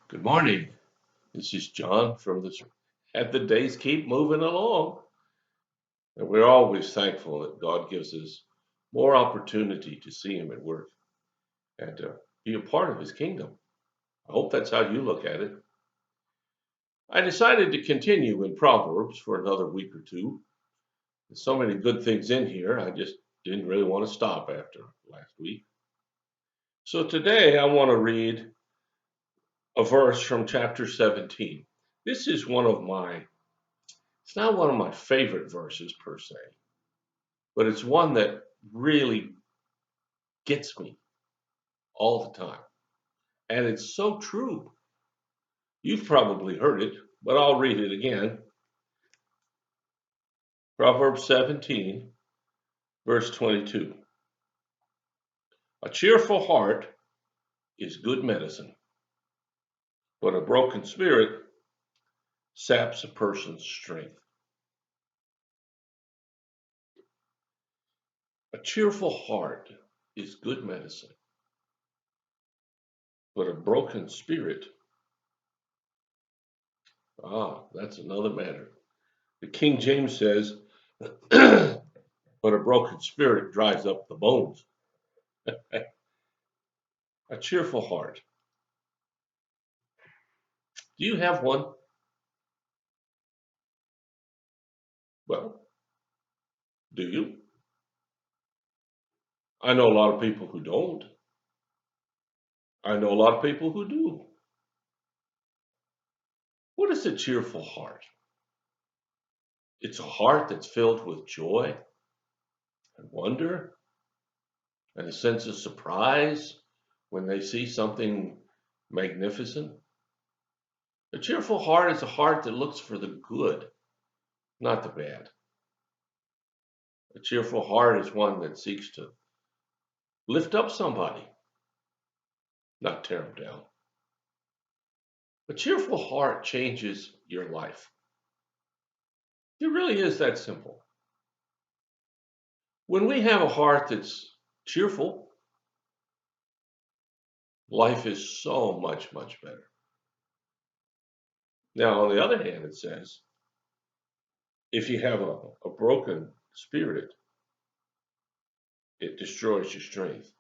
Good morning. This is John from the days keep moving along. And we're always thankful that God gives us more opportunity to see Him at work and be a part of His kingdom. I hope that's how you look at it. I decided to continue in Proverbs for another week or two. There's so many good things in here, I just didn't really want to stop after last week. So today I want to read a verse from chapter 17. This is it's not one of my favorite verses per se, but it's one that really gets me all the time. And it's so true. You've probably heard it, but I'll read it again. Proverbs 17, verse 22. A cheerful heart is good medicine, but a broken spirit saps a person's strength. A cheerful heart is good medicine, but a broken spirit, that's another matter. The King James says, but a broken spirit dries up the bones. A cheerful heart. Do you have one? Well, do you? I know a lot of people who don't. I know a lot of people who do. What is a cheerful heart? It's a heart that's filled with joy and wonder and a sense of surprise when they see something magnificent. A cheerful heart is a heart that looks for the good, not the bad. A cheerful heart is one that seeks to lift up somebody, not tear them down. A cheerful heart changes your life. It really is that simple. When we have a heart that's cheerful, life is so much, much better. Now, on the other hand, it says if you have a broken spirit, it destroys your strength.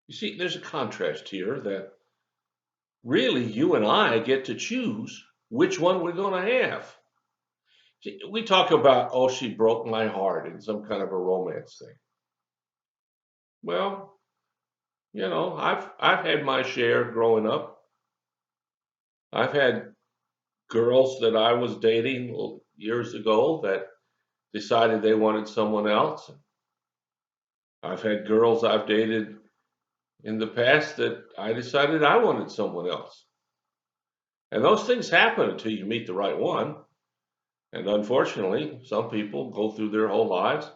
You see, there's a contrast here that really you and I get to choose which one we're going to have. See, we talk about, oh, she broke my heart in some kind of a romance thing. Well, I've had my share growing up. I've had girls that I was dating years ago that decided they wanted someone else. I've had girls I've dated in the past that I decided I wanted someone else. And those things happen until you meet the right one. And unfortunately, some people go through their whole lives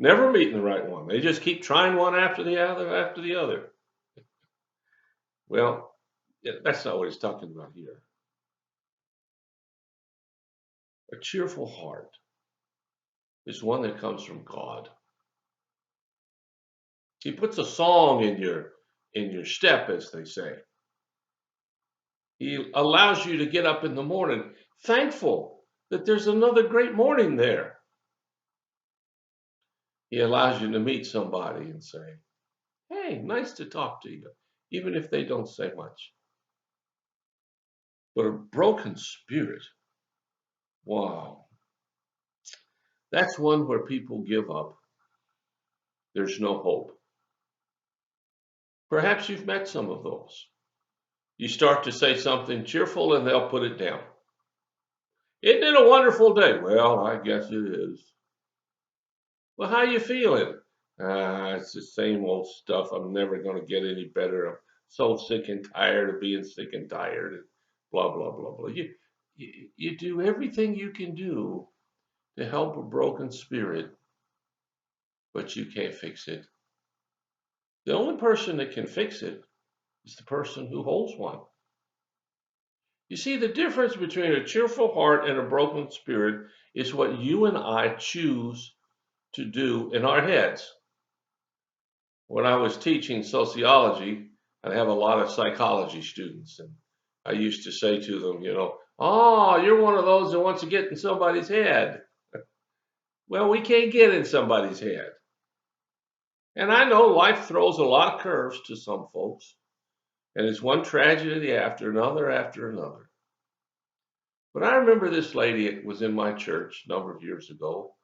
never meeting the right one. They just keep trying one after the other, after the other. Well, yeah, that's not what he's talking about here. A cheerful heart is one that comes from God. He puts a song in your step, as they say. He allows you to get up in the morning thankful that there's another great morning there. He allows you to meet somebody and say, hey, nice to talk to you, even if they don't say much. But a broken spirit, wow, that's one where people give up. There's no hope. Perhaps you've met some of those. You start to say something cheerful and they'll put it down. Isn't it a wonderful day? Well, I guess it is. Well, how you feeling? It's the same old stuff. I'm never going to get any better. I'm so sick and tired of being sick and tired and blah, blah, blah, blah. You do everything you can do to help a broken spirit, but you can't fix it. The only person that can fix it is the person who holds one. You see, the difference between a cheerful heart and a broken spirit is what you and I choose to do in our heads. When I was teaching sociology, I have a lot of psychology students, and I used to say to them, oh, you're one of those that wants to get in somebody's head. Well, we can't get in somebody's head. And I know life throws a lot of curves to some folks, and it's one tragedy after another after another. But I remember this lady that was in my church a number of years ago.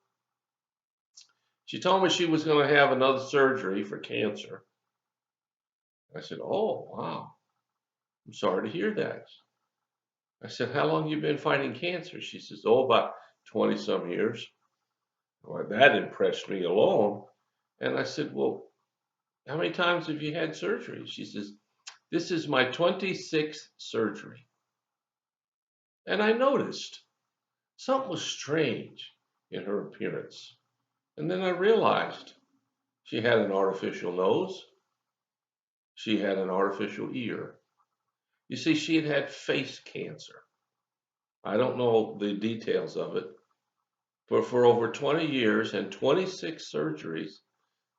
She told me she was going to have another surgery for cancer. I said, oh, wow. I'm sorry to hear that. I said, how long have you been fighting cancer? She says, oh, about 20 some years. Well, that impressed me alone. And I said, well, how many times have you had surgery? She says, this is my 26th surgery. And I noticed something was strange in her appearance. And then I realized she had an artificial nose. She had an artificial ear. You see, she had had face cancer. I don't know the details of it, but for over 20 years and 26 surgeries,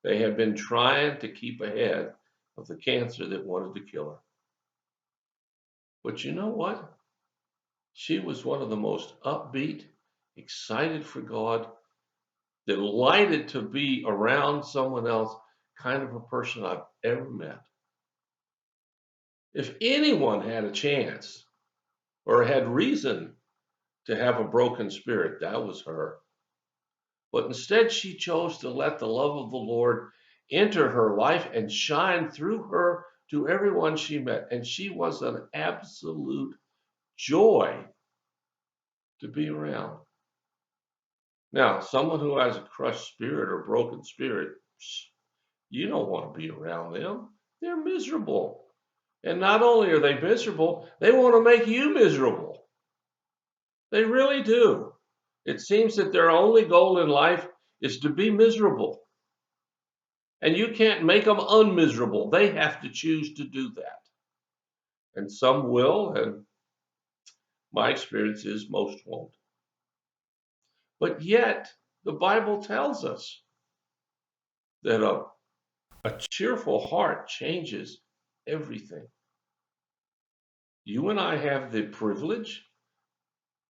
they have been trying to keep ahead of the cancer that wanted to kill her. But you know what? She was one of the most upbeat, excited for God, delighted to be around someone else kind of a person I've ever met. If anyone had a chance or had reason to have a broken spirit, that was her. But instead, she chose to let the love of the Lord enter her life and shine through her to everyone she met. And she was an absolute joy to be around. Now, someone who has a crushed spirit or broken spirit, you don't want to be around them. They're miserable. And not only are they miserable, they want to make you miserable. They really do. It seems that their only goal in life is to be miserable. And you can't make them unmiserable. They have to choose to do that. And some will, and my experience is most won't. But yet, the Bible tells us that a cheerful heart changes everything. You and I have the privilege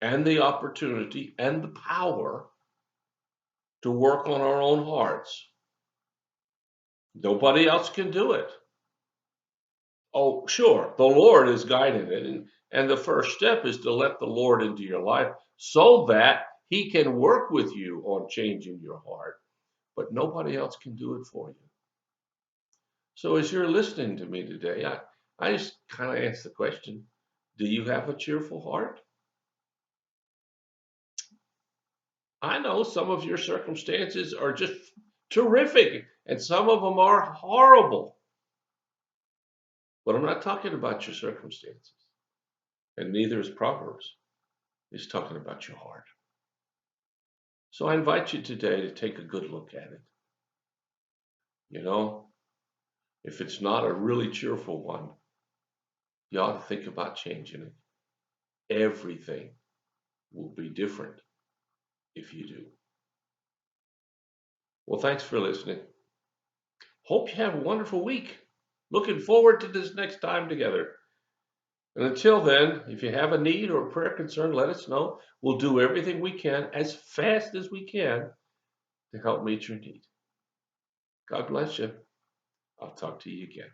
and the opportunity and the power to work on our own hearts. Nobody else can do it. Oh, sure, the Lord is guiding it. And the first step is to let the Lord into your life so that He can work with you on changing your heart. But nobody else can do it for you. So as you're listening to me today, I just kind of ask the question, do you have a cheerful heart? I know some of your circumstances are just terrific, and some of them are horrible. But I'm not talking about your circumstances, and neither is Proverbs. It's talking about your heart. So I invite you today to take a good look at it. You know, if it's not a really cheerful one, you ought to think about changing it. Everything will be different if you do. Well, thanks for listening. Hope you have a wonderful week. Looking forward to this next time together. And until then, if you have a need or a prayer concern, let us know. We'll do everything we can as fast as we can to help meet your need. God bless you. I'll talk to you again.